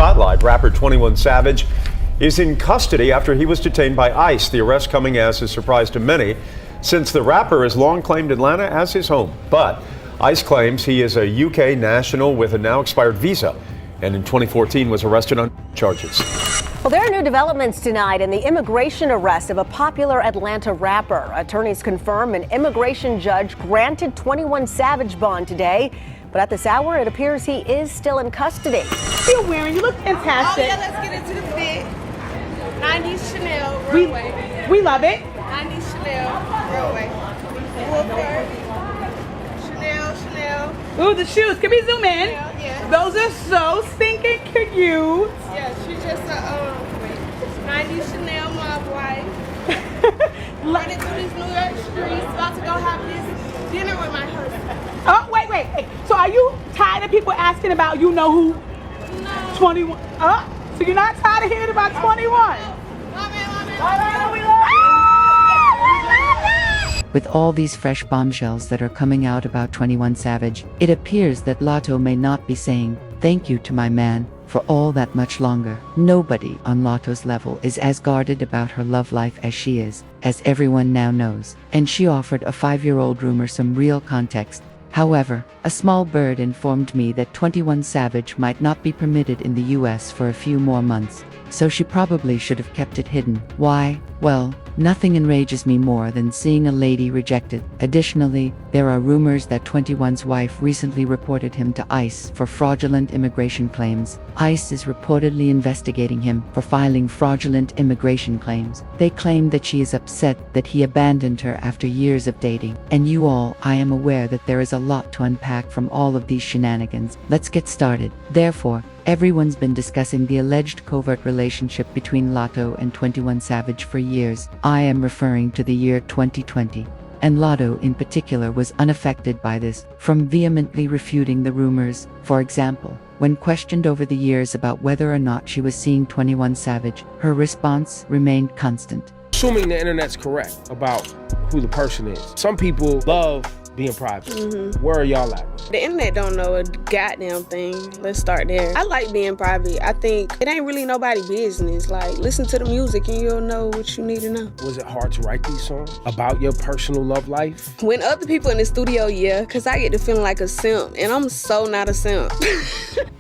spotlight. Rapper 21 Savage is in custody after he was detained by ICE. The arrest coming as a surprise to many, since the rapper has long claimed Atlanta as his home. But ICE claims he is a UK national with a now expired visa, and in 2014 was arrested on charges. Well, there are new developments tonight in the immigration arrest of a popular Atlanta rapper. Attorneys confirm an immigration judge granted 21 Savage bond today. But at this hour, it appears he is still in custody. You're wearing, you look fantastic. Oh yeah, let's get into the fit. 90s Chanel, Runway. We love it. 90s Chanel, Runway. Wolford. Chanel. Ooh, the shoes. Can we zoom in? Yeah. Those are so stinking cute. Yeah, she's just a 90s Chanel mob wife. Running through these New York streets, about to go have this dinner with my husband. Oh, wait. So are you tired of people asking about you know who? No. 21. Oh, so you're not tired of hearing about 21? My man. We love you. With all these fresh bombshells that are coming out about 21 Savage, it appears that Latto may not be saying thank you to my man for all that much longer. Nobody on Latto's level is as guarded about her love life as she is, as everyone now knows, and she offered a 5-year-old rumor some real context. However, a small bird informed me that 21 Savage might not be permitted in the US for a few more months, so she probably should have kept it hidden. Why? Well, nothing enrages me more than seeing a lady rejected. Additionally, there are rumors that 21's wife recently reported him to ICE for fraudulent immigration claims. ICE is reportedly investigating him for filing fraudulent immigration claims. They claim that she is upset that he abandoned her after years of dating. And you all, I am aware that there is a lot to unpack from all of these shenanigans. Let's get started. Therefore, everyone's been discussing the alleged covert relationship between Latto and 21 Savage for years. I am referring to the year 2020. And Latto in particular was unaffected by this, from vehemently refuting the rumors. For example, when questioned over the years about whether or not she was seeing 21 Savage, her response remained constant. Assuming the internet's correct about who the person is. Some people love being private. Where are y'all at? The internet don't know a goddamn thing. Let's start there. I like being private. I think it ain't really nobody business. Like, listen to the music and you'll know what you need to know. Was it hard to write these songs about your personal love life? When other people in the studio, yeah, because I get to feeling like a simp, and I'm so not a simp.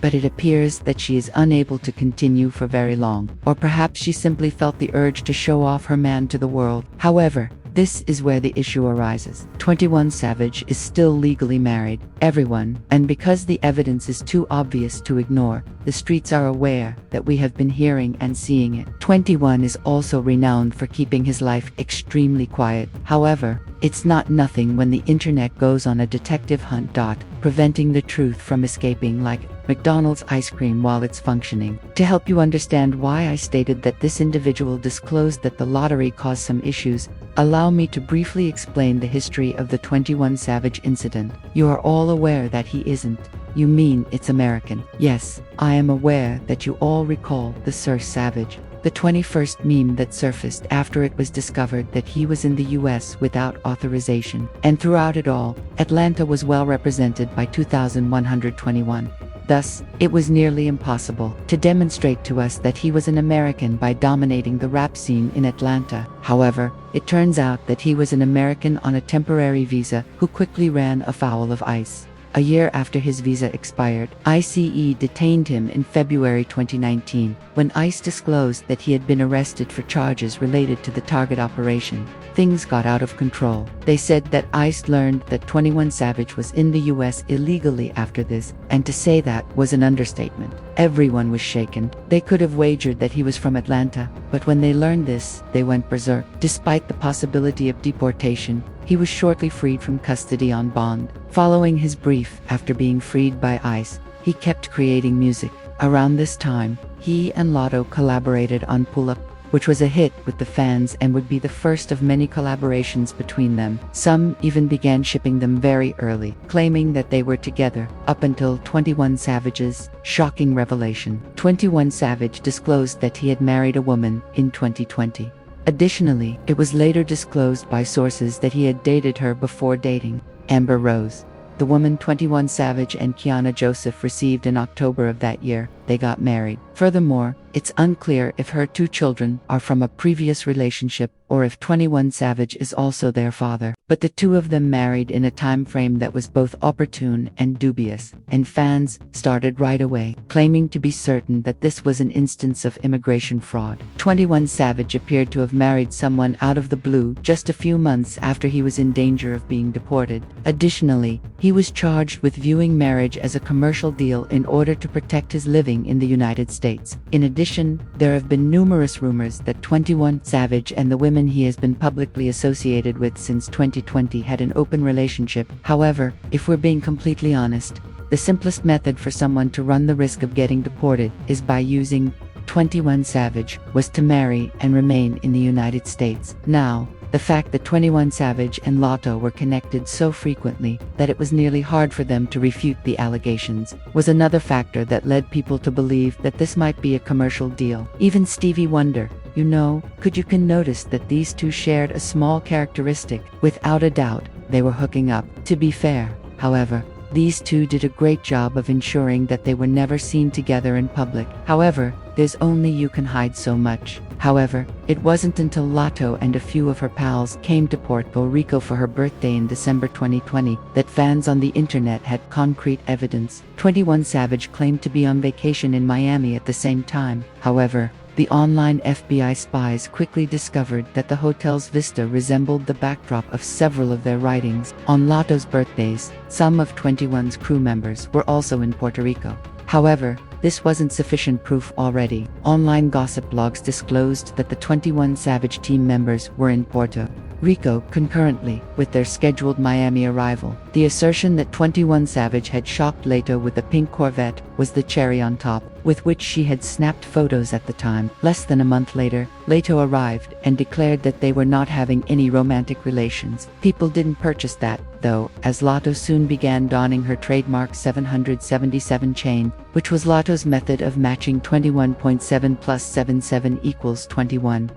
But it appears that she is unable to continue for very long, or perhaps she simply felt the urge to show off her man to the world. However, this is where the issue arises. 21 Savage is still legally married. Everyone, and because the evidence is too obvious to ignore, the streets are aware that we have been hearing and seeing it. 21 is also renowned for keeping his life extremely quiet. However, it's not nothing when the internet goes on a detective hunt. Preventing the truth from escaping like McDonald's ice cream while it's functioning. To help you understand why I stated that this individual disclosed that the lottery caused some issues, allow me to briefly explain the history of the 21 Savage incident. You are all aware that he isn't. You mean it's American. Yes, I am aware that you all recall the Sir Savage, the 21st meme that surfaced after it was discovered that he was in the US without authorization. And throughout it all, Atlanta was well represented by 2,121. Thus, it was nearly impossible to demonstrate to us that he was an American by dominating the rap scene in Atlanta. However, it turns out that he was an American on a temporary visa who quickly ran afoul of ICE. A year after his visa expired, ICE detained him in February 2019, when ICE disclosed that he had been arrested for charges related to the Target operation. Things got out of control. They said that ICE learned that 21 Savage was in the US illegally after this, and to say that was an understatement. Everyone was shaken. They could have wagered that he was from Atlanta, but when they learned this, they went berserk. Despite the possibility of deportation, he was shortly freed from custody on bond. Following his brief after being freed by ICE, he kept creating music. Around this time, he and Latto collaborated on Pull Up, which was a hit with the fans and would be the first of many collaborations between them. Some even began shipping them very early, claiming that they were together, up until 21 Savage's shocking revelation. 21 Savage disclosed that he had married a woman in 2020. Additionally, it was later disclosed by sources that he had dated her before dating Amber Rose. the woman 21 Savage and Kiana Joseph received in October of that year. They got married. Furthermore, it's unclear if her 2 children are from a previous relationship or if 21 Savage is also their father. But the 2 of them married in a time frame that was both opportune and dubious, and fans started right away, claiming to be certain that this was an instance of immigration fraud. 21 Savage appeared to have married someone out of the blue just a few months after he was in danger of being deported. Additionally, he was charged with viewing marriage as a commercial deal in order to protect his living in the United States. In addition, there have been numerous rumors that 21 Savage and the women he has been publicly associated with since 2020 had an open relationship. However, if we're being completely honest, the simplest method for someone to run the risk of getting deported is by using 21 Savage was to marry and remain in the United States. Now, the fact that 21 Savage and Latto were connected so frequently that it was nearly hard for them to refute the allegations was another factor that led people to believe that this might be a commercial deal. Even Stevie Wonder, you can notice that these 2 shared a small characteristic. Without a doubt, they were hooking up. To be fair, however, these 2 did a great job of ensuring that they were never seen together in public. However, there's only you can hide so much. However, it wasn't until Latto and a few of her pals came to Puerto Rico for her birthday in December 2020 that fans on the internet had concrete evidence. 21 Savage claimed to be on vacation in Miami at the same time. However, the online FBI spies quickly discovered that the hotel's vista resembled the backdrop of several of their writings. On Latto's birthdays, some of 21's crew members were also in Puerto Rico. However, this wasn't sufficient proof already. Online gossip blogs disclosed that the 21 Savage team members were in Puerto Rico concurrently with their scheduled Miami arrival. The assertion that 21 Savage had shocked Latto with a pink Corvette was the cherry on top, with which she had snapped photos at the time. Less than a month later, Latto arrived and declared that they were not having any romantic relations. People didn't purchase that, though, as Latto soon began donning her trademark 777 chain, which was Latto's method of matching 21.7 plus 77 equals 21.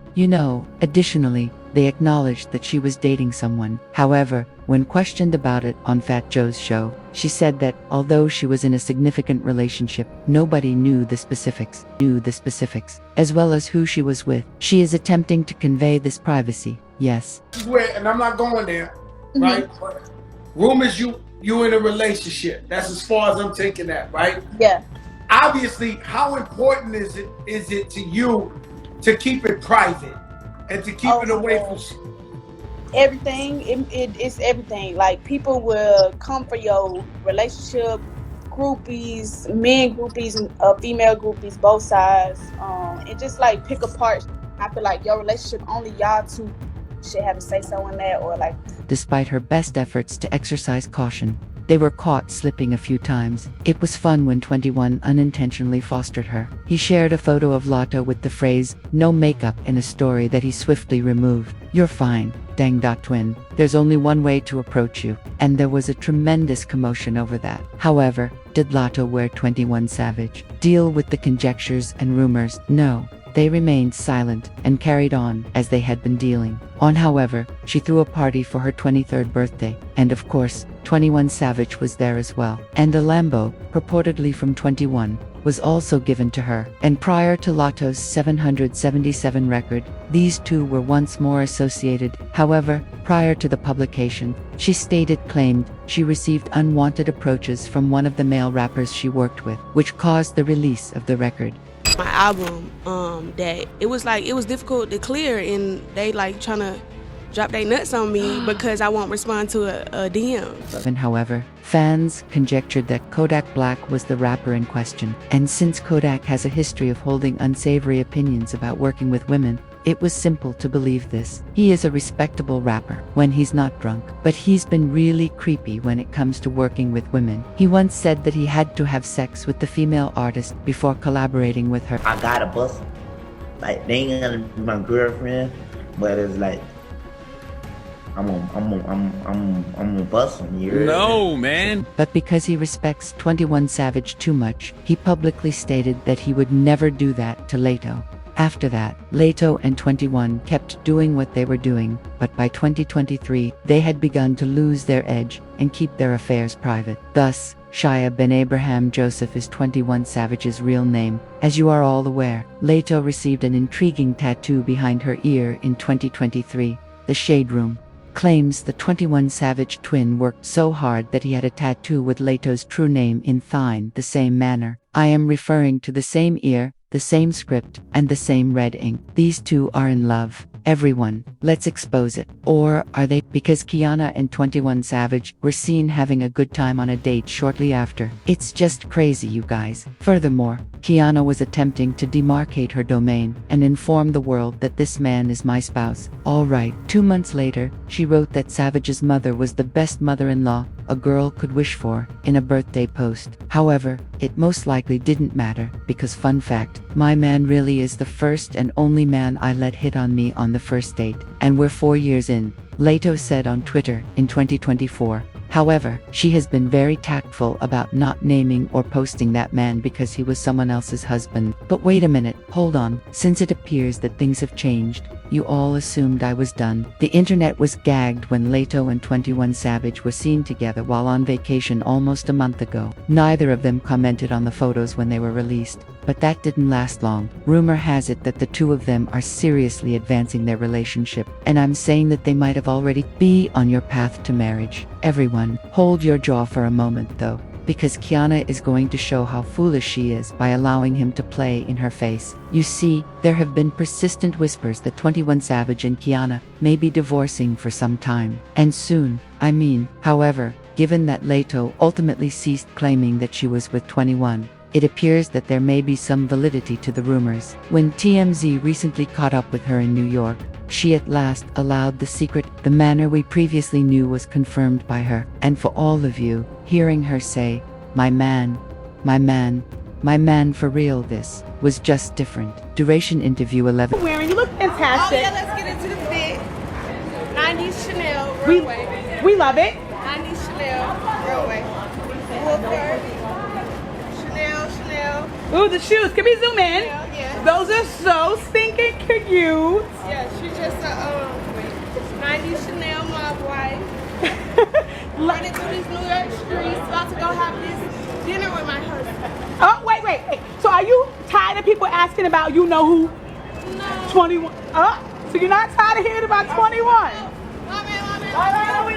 Additionally, they acknowledged that she was dating someone. However, when questioned about it on Fat Joe's show, she said that, although she was in a significant relationship, nobody knew the specifics, as well as who she was with. She is attempting to convey this privacy, yes. And I'm not going there, right? But rumors you in a relationship. That's as far as I'm taking that, right? Yeah. Obviously, how important is it to you to keep it private and to keep it away from everything? It's everything. Like, people will come for your relationship, groupies, men groupies, female groupies, both sides, and just like pick apart. I feel like your relationship, only y'all 2 should have to say so in that, or like. Despite her best efforts to exercise caution, they were caught slipping a few times. It was fun when 21 unintentionally fostered her. He shared a photo of Latto with the phrase, "no makeup," in a story that he swiftly removed. "You're fine, dang dot twin. There's only one way to approach you." And there was a tremendous commotion over that. However, did Latto wear 21 Savage deal with the conjectures and rumors? No. They remained silent and carried on as they had been dealing on. However, she threw a party for her 23rd birthday, and of course, 21 Savage was there as well. And a Lambo, purportedly from 21, was also given to her. And prior to Latto's 777 record, these 2 were once more associated. However, prior to the publication, she claimed she received unwanted approaches from one of the male rappers she worked with, which caused the release of the record. My album, that it was difficult to clear, and they like trying to drop their nuts on me because I won't respond to a DM. And however, fans conjectured that Kodak Black was the rapper in question, and since Kodak has a history of holding unsavory opinions about working with women, it was simple to believe this. He is a respectable rapper when he's not drunk, but he's been really creepy when it comes to working with women. He once said that he had to have sex with the female artist before collaborating with her. I got a bust. Like, they ain't gonna be my girlfriend, but it's like, I'm gonna bust him. No, man. But because he respects 21 Savage too much, he publicly stated that he would never do that to Latto. After that, Leto and 21 kept doing what they were doing, but by 2023, they had begun to lose their edge and keep their affairs private. Thus, Shia Ben Abraham Joseph is 21 Savage's real name. As you are all aware, Leto received an intriguing tattoo behind her ear in 2023. The Shade Room claims the 21 Savage twin worked so hard that he had a tattoo with Leto's true name in thine, the same manner. I am referring to the same ear, the same script, and the same red ink. These two are in love. Everyone, let's expose it. Or are they? Because Kiana and 21 Savage were seen having a good time on a date shortly after. It's just crazy, you guys. Furthermore, Kiana was attempting to demarcate her domain and inform the world that this man is my spouse. Alright, 2 months later, she wrote that Savage's mother was the best mother-in-law a girl could wish for in a birthday post. However, it most likely didn't matter because, fun fact, my man really is the first and only man I let hit on me on the first date, and we're 4 years in, Leto said on Twitter in 2024. However, she has been very tactful about not naming or posting that man because he was someone else's husband. But wait a minute, hold on. Since it appears that things have changed, you all assumed I was done. The internet was gagged when Leto and 21 Savage were seen together while on vacation almost a month ago. Neither of them commented on the photos when they were released, but that didn't last long. Rumor has it that the two of them are seriously advancing their relationship, and I'm saying that they might have already be on your path to marriage. Everyone, hold your jaw for a moment though, because Kiana is going to show how foolish she is by allowing him to play in her face. You see, there have been persistent whispers that 21 Savage and Kiana may be divorcing for some time, and soon. However, given that Leto ultimately ceased claiming that she was with 21, it appears that there may be some validity to the rumors. When TMZ recently caught up with her in New York, she at last allowed the secret. The manner we previously knew was confirmed by her, and for all of you, hearing her say, my man for real, this was just different. Duration interview 11. Wearing, you look fantastic. Oh yeah, let's get into the fit. 90s Chanel, Runway. We love it. 90s Chanel, Runway. Wolford. Chanel. Ooh, the shoes. Can we zoom in? Yeah. Those are so stinking cute. Yeah, she's just a 90s Chanel mob wife. Running through these New York streets, about to go have this dinner with my husband. Oh, wait. So are you tired of people asking about you know who? No. 21. Oh, so you're not tired of hearing about 21? My man. We love you.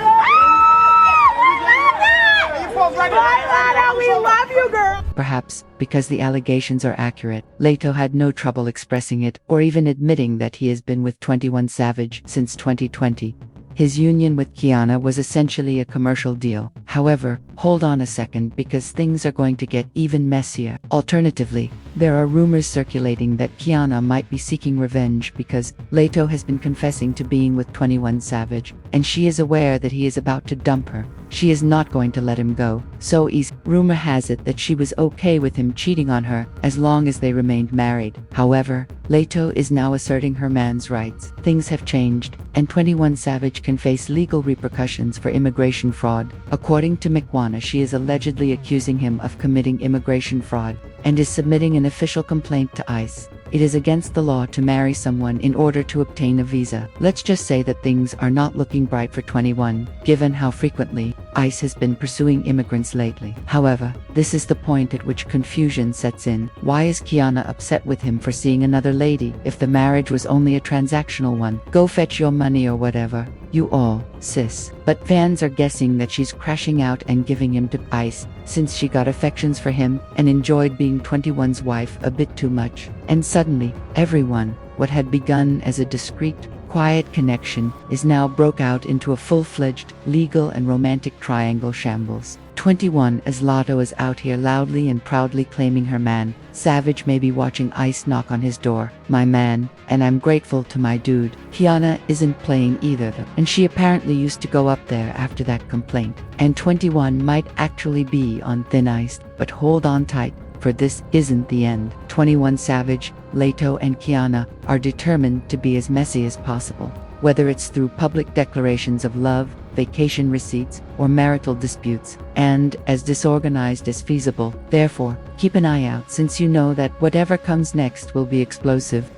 We love you, girl. Perhaps because the allegations are accurate, Leto had no trouble expressing it or even admitting that he has been with 21 Savage since 2020. His union with Kiana was essentially a commercial deal. However, hold on a second because things are going to get even messier. Alternatively, there are rumors circulating that Kiana might be seeking revenge because Leto has been confessing to being with 21 Savage, and she is aware that he is about to dump her. She is not going to let him go so easy. Rumor has it that she was okay with him cheating on her as long as they remained married. However, Leto is now asserting her man's rights. Things have changed, and 21 Savage can face legal repercussions for immigration fraud. According to Mekwana, she is allegedly accusing him of committing immigration fraud and is submitting an official complaint to ICE. It is against the law to marry someone in order to obtain a visa. Let's just say that things are not looking bright for 21, given how frequently ICE has been pursuing immigrants lately. However, this is the point at which confusion sets in. Why is Kiana upset with him for seeing another lady if the marriage was only a transactional one? Go fetch your money or whatever. You all, sis. But fans are guessing that she's crashing out and giving him to ICE since she got affections for him and enjoyed being 21's wife a bit too much. And suddenly, everyone, what had begun as a discreet, quiet connection is now broke out into a full-fledged, legal and romantic triangle shambles. 21 as Lotto is out here loudly and proudly claiming her man. Savage may be watching ICE knock on his door. My man, and I'm grateful to my dude. Kiana isn't playing either though, and she apparently used to go up there after that complaint. And 21 might actually be on thin ice, but hold on tight, for this isn't the end. 21 Savage, Leto and Kiana are determined to be as messy as possible, whether it's through public declarations of love, vacation receipts, or marital disputes, and as disorganized as feasible. Therefore, keep an eye out since you know that whatever comes next will be explosive.